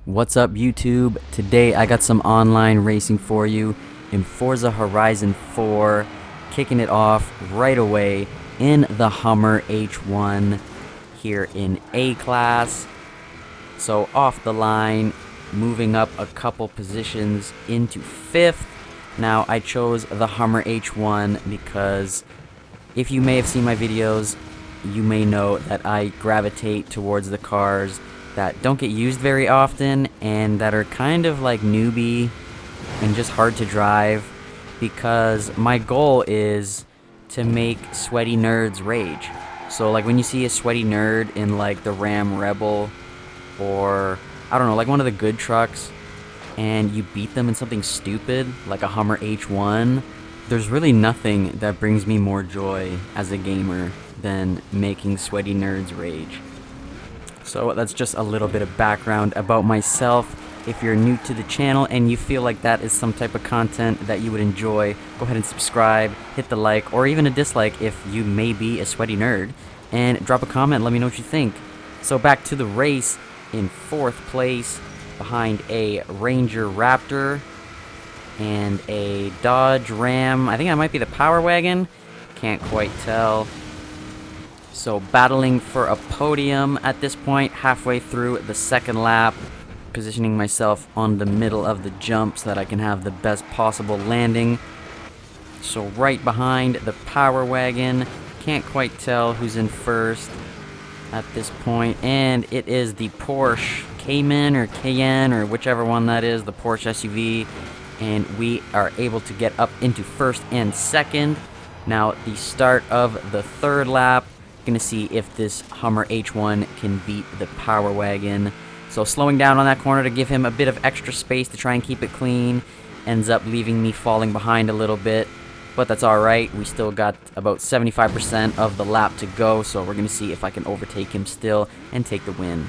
What's up, YouTube? Today I got some online racing for you in Forza Horizon 4, kicking it off right away in the Hummer H1 here in A class. So off the line, moving up a couple positions into 5th. Now I chose the Hummer H1 because if you may have seen my videos, you may know that I gravitate towards the cars that don't get used very often and that are kind of like newbie and just hard to drive, because my goal is to make sweaty nerds rage. So like when you see a sweaty nerd in like the Ram Rebel or I don't know, like one of the good trucks, and you beat them in something stupid like a Hummer H1, there's really nothing that brings me more joy as a gamer than making sweaty nerds rage. So that's just a little bit of background about myself. If you're new to the channel and you feel like that is some type of content that you would enjoy, go ahead and subscribe, hit the like, or even a dislike if you may be a sweaty nerd, and drop a comment, let me know what you think. So back to the race, in 4th place, behind a Ranger Raptor and a Dodge Ram. I think that might be the Power Wagon, can't quite tell. So battling for a podium at this point, halfway through the 2nd lap, positioning myself on the middle of the jump so that I can have the best possible landing. So right behind the Power Wagon, can't quite tell who's in 1st at this point, and it is the Porsche Cayman or Cayenne or whichever one that is, the Porsche SUV, and we are able to get up into 1st and 2nd. Now the start of the 3rd lap, gonna see if this Hummer H1 can beat the Power Wagon. So slowing down on that corner to give him a bit of extra space to try and keep it clean, ends up leaving me falling behind a little bit, but that's alright. We still got about 75% of the lap to go, so we're gonna see if I can overtake him still and take the win.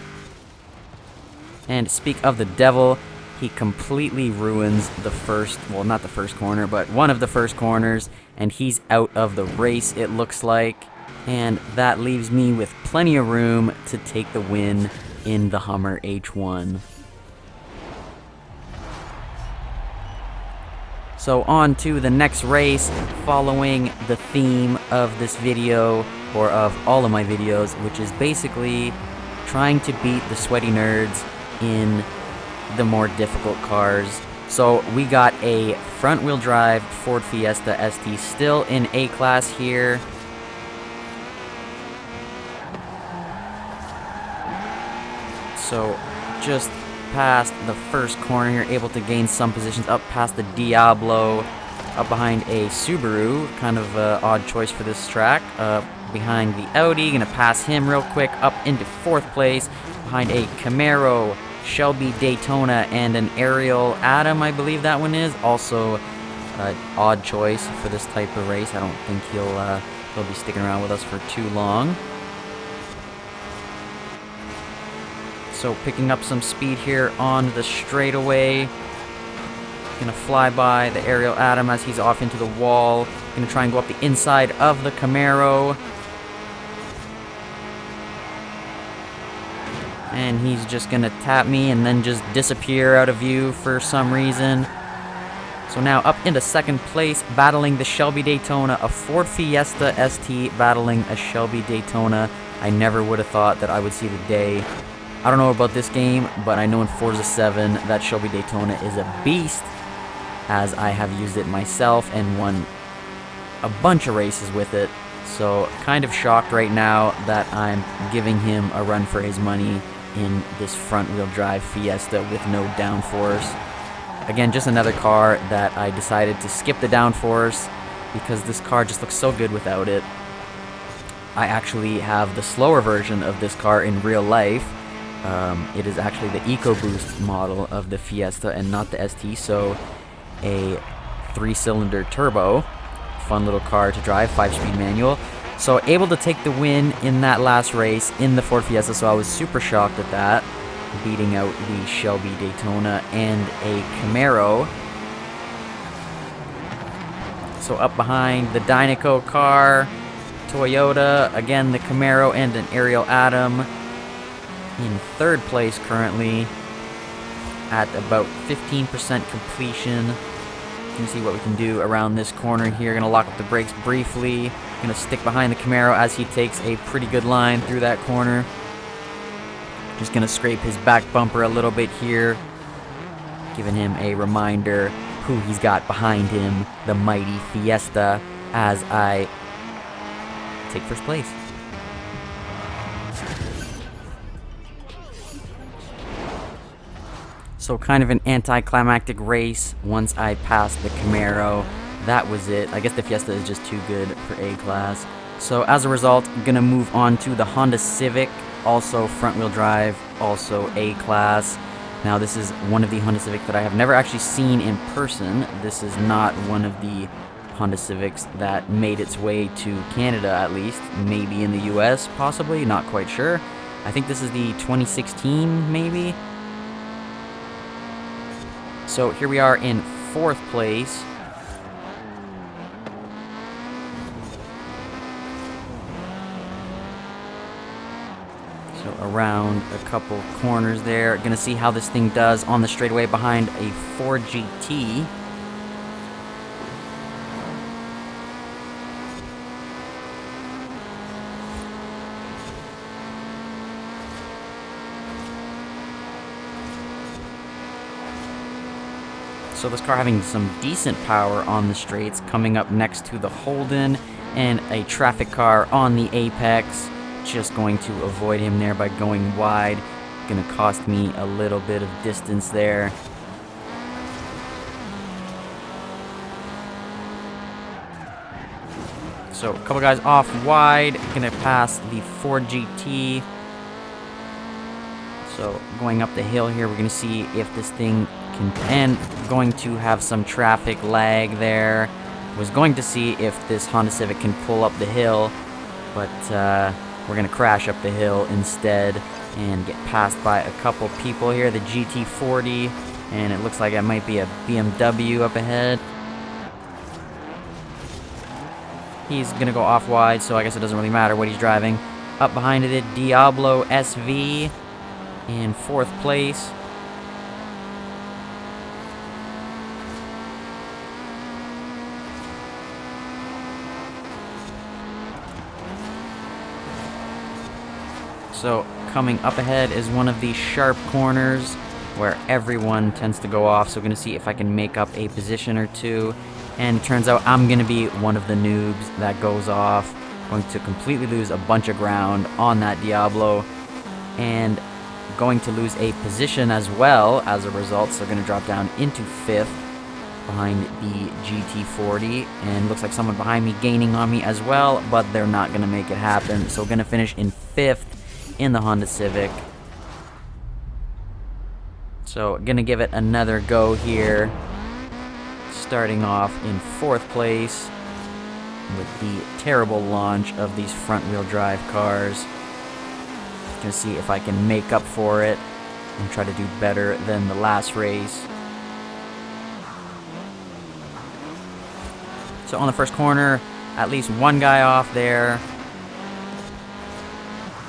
And speak of the devil, he completely ruins the first, well, not the first corner, but one of the first corners, and he's out of the race, it looks like. And that leaves me with plenty of room to take the win in the Hummer H1. So on to the next race, following the theme of this video, or of all of my videos, which is basically trying to beat the sweaty nerds in the more difficult cars. So we got a front-wheel drive Ford Fiesta ST still in A class here. So just past the first corner here, able to gain some positions up past the Diablo, up behind a Subaru, kind of an odd choice for this track, behind the Audi, gonna pass him real quick, up into 4th place, behind a Camaro, Shelby Daytona, and an Ariel Atom, I believe that one is, also an odd choice for this type of race. I don't think he'll be sticking around with us for too long. So picking up some speed here on the straightaway. Gonna fly by the Ariel Atom as he's off into the wall. Gonna try and go up the inside of the Camaro. And he's just gonna tap me and then just disappear out of view for some reason. So now up into 2nd place, battling the Shelby Daytona, a Ford Fiesta ST battling a Shelby Daytona. I never would have thought that I would see the day. I don't know about this game, but I know in Forza 7 that Shelby Daytona is a beast, as I have used it myself and won a bunch of races with it. So kind of shocked right now that I'm giving him a run for his money in this front-wheel drive Fiesta with no downforce. Again, just another car that I decided to skip the downforce because this car just looks so good without it. I actually have the slower version of this car in real life. It is actually the EcoBoost model of the Fiesta and not the ST, so a 3-cylinder turbo. Fun little car to drive, 5-speed manual. So able to take the win in that last race in the Ford Fiesta, so I was super shocked at that, beating out the Shelby Daytona and a Camaro. So up behind the Dynaco car, Toyota, again the Camaro, and an Ariel Atom. In 3rd place currently. at about 15% completion. You can see what we can do around this corner here. Gonna lock up the brakes briefly. Gonna stick behind the Camaro as he takes a pretty good line through that corner. Just gonna scrape his back bumper a little bit here, giving him a reminder who he's got behind him, the mighty Fiesta, as I take first place. So kind of an anticlimactic race once I passed the Camaro. That was it. I guess the Fiesta is just too good for A-Class. So as a result, I'm going to move on to the Honda Civic, also front-wheel drive, also A-Class. Now this is one of the Honda Civic that I have never actually seen in person. This is not one of the Honda Civics that made its way to Canada, at least. Maybe in the US, possibly, not quite sure. I think this is the 2016, maybe? So here we are in 4th place. So around a couple corners there. Gonna see how this thing does on the straightaway behind a Ford GT. So this car having some decent power on the straights, coming up next to the Holden and a traffic car on the Apex. Just going to avoid him there by going wide. Gonna cost me a little bit of distance there. So a couple guys off wide. Gonna pass the Ford GT. So going up the hill here, we're gonna see if this thing can, and going to have some traffic lag there. Was going to see if this Honda Civic can pull up the hill, but we're gonna crash up the hill instead and get passed by a couple people here. The GT40, and it looks like it might be a BMW up ahead. He's gonna go off wide, so I guess it doesn't really matter what he's driving. Up behind it, Diablo SV in 4th place. So coming up ahead is one of these sharp corners where everyone tends to go off. So we're going to see if I can make up a position or two. And it turns out I'm going to be one of the noobs that goes off. Going to completely lose a bunch of ground on that Diablo. And going to lose a position as well as a result. So going to drop down into 5th behind the GT40. And looks like someone behind me gaining on me as well. But they're not going to make it happen. So going to finish in 5th. In the Honda Civic. So gonna give it another go here, starting off in 4th place with the terrible launch of these front wheel drive cars. Gonna see if I can make up for it and try to do better than the last race. So on the first corner, at least one guy off there.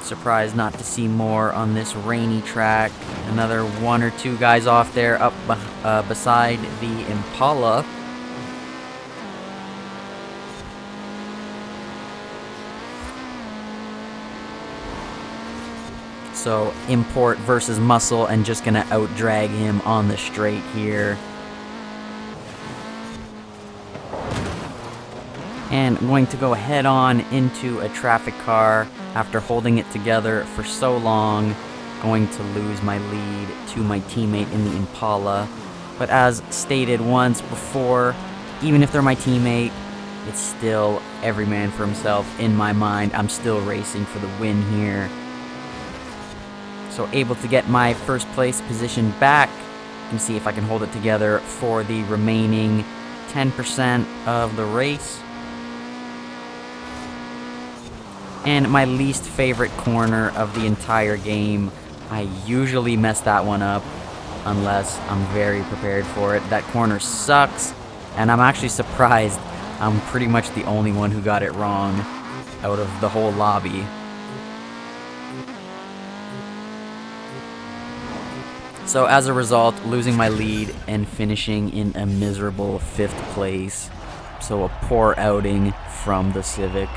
Surprised not to see more on this rainy track. Another 1 or 2 guys off there up beside the Impala. So import versus muscle, and just gonna out drag him on the straight here. And I'm going to go head on into a traffic car after holding it together for so long. Going to lose my lead to my teammate in the Impala. But as stated once before, even if they're my teammate, it's still every man for himself in my mind. I'm still racing for the win here. So able to get my first place position back. You can see if I can hold it together for the remaining 10% of the race. And my least favorite corner of the entire game. I usually mess that one up unless I'm very prepared for it. That corner sucks, and I'm actually surprised I'm pretty much the only one who got it wrong out of the whole lobby. So as a result, losing my lead and finishing in a miserable 5th place. So a poor outing from the Civic.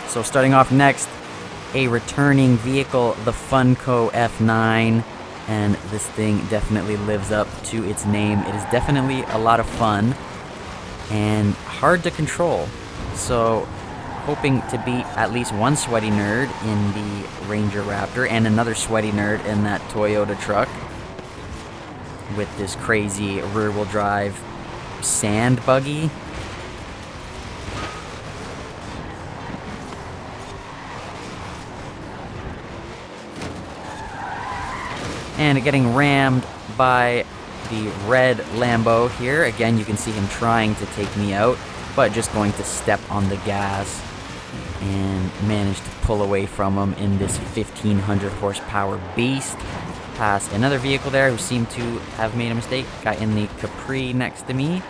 So starting off next, a returning vehicle, the Funko F9. And this thing definitely lives up to its name. It is definitely a lot of fun and hard to control. So hoping to beat at least one sweaty nerd in the Ranger Raptor and another sweaty nerd in that Toyota truck with this crazy rear-wheel drive sand buggy. And getting rammed by the red Lambo here. Again, you can see him trying to take me out, but just going to step on the gas and manage to pull away from him in this 1500 horsepower beast. Past another vehicle there who seemed to have made a mistake. Got in the Capri next to me.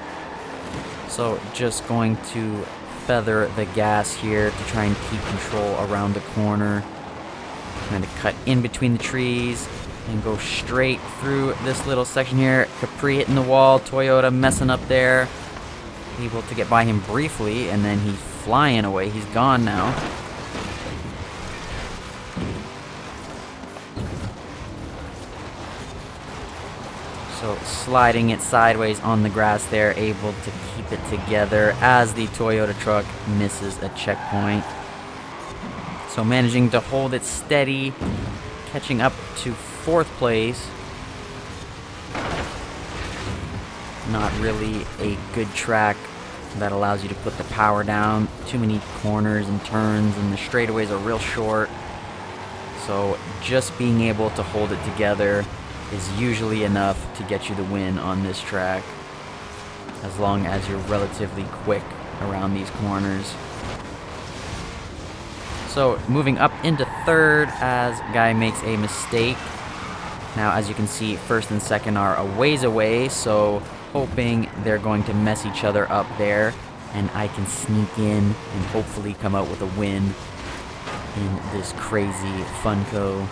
So just going to feather the gas here to try and keep control around the corner. Trying to cut in between the trees and go straight through this little section here. Capri hitting the wall, Toyota messing up there. Able to get by him briefly, and then he's flying away. He's gone now. So sliding it sideways on the grass there, able to keep it together as the Toyota truck misses a checkpoint. So managing to hold it steady, catching up to 4th place. Not really a good track that allows you to put the power down. Too many corners and turns, and the straightaways are real short. So just being able to hold it together is usually enough to get you the win on this track, as long as you're relatively quick around these corners. So moving up into 3rd as guy makes a mistake. Now, as you can see, 1st and 2nd are a ways away, so hoping they're going to mess each other up there, and I can sneak in and hopefully come out with a win in this crazy Funko.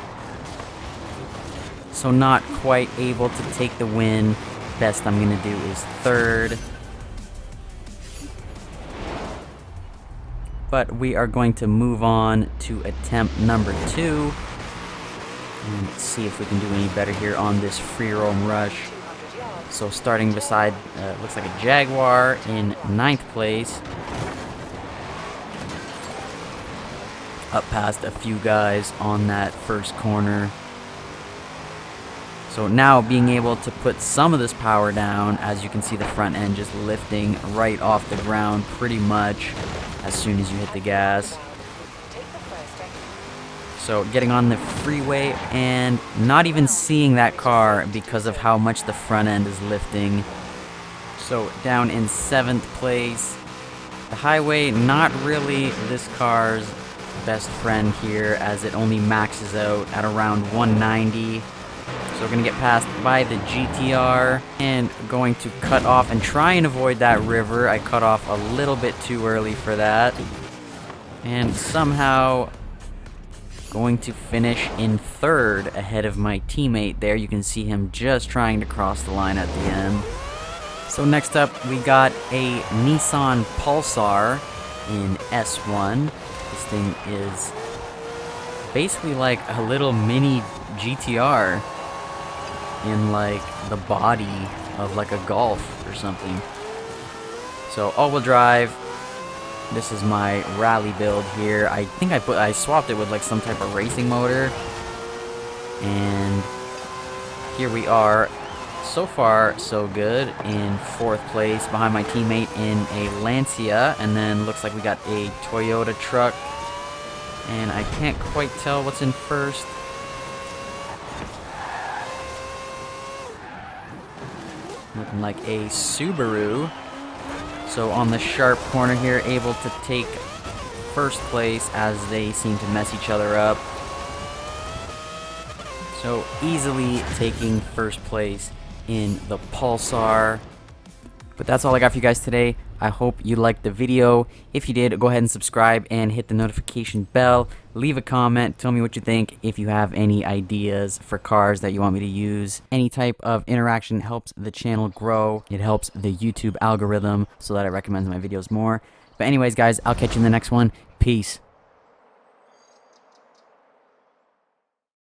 So not quite able to take the win. Best I'm going to do is 3rd. But we are going to move on to attempt number 2. And see if we can do any better here on this free roam rush. So starting beside, looks like a Jaguar in 9th place. Up past a few guys on that first corner. So now being able to put some of this power down, as you can see the front end just lifting right off the ground pretty much as soon as you hit the gas. So getting on the freeway and not even seeing that car because of how much the front end is lifting. So down in 7th place. The highway, not really this car's best friend here, as it only maxes out at around 190. So we're going to get passed by the GTR and going to cut off and try and avoid that river. I cut off a little bit too early for that. And somehow going to finish in 3rd ahead of my teammate there. You can see him just trying to cross the line at the end. So next up we got a Nissan Pulsar in S1. This thing is basically like a little mini GTR in like the body of like a Golf or something. So all-wheel drive. This is my rally build here. I think I swapped it with like some type of racing motor. And here we are. So far, so good. In 4th place behind my teammate in a Lancia. And then looks like we got a Toyota truck. And I can't quite tell what's in 1st. Looking like a Subaru. So on the sharp corner here, able to take 1st place as they seem to mess each other up. So easily taking 1st place in the Pulsar. But that's all I got for you guys today. I hope you liked the video. If you did, go ahead and subscribe and hit the notification bell. Leave a comment. Tell me what you think. If you have any ideas for cars that you want me to use. Any type of interaction helps the channel grow. It helps the YouTube algorithm so that it recommends my videos more. But anyways, guys, I'll catch you in the next one. Peace.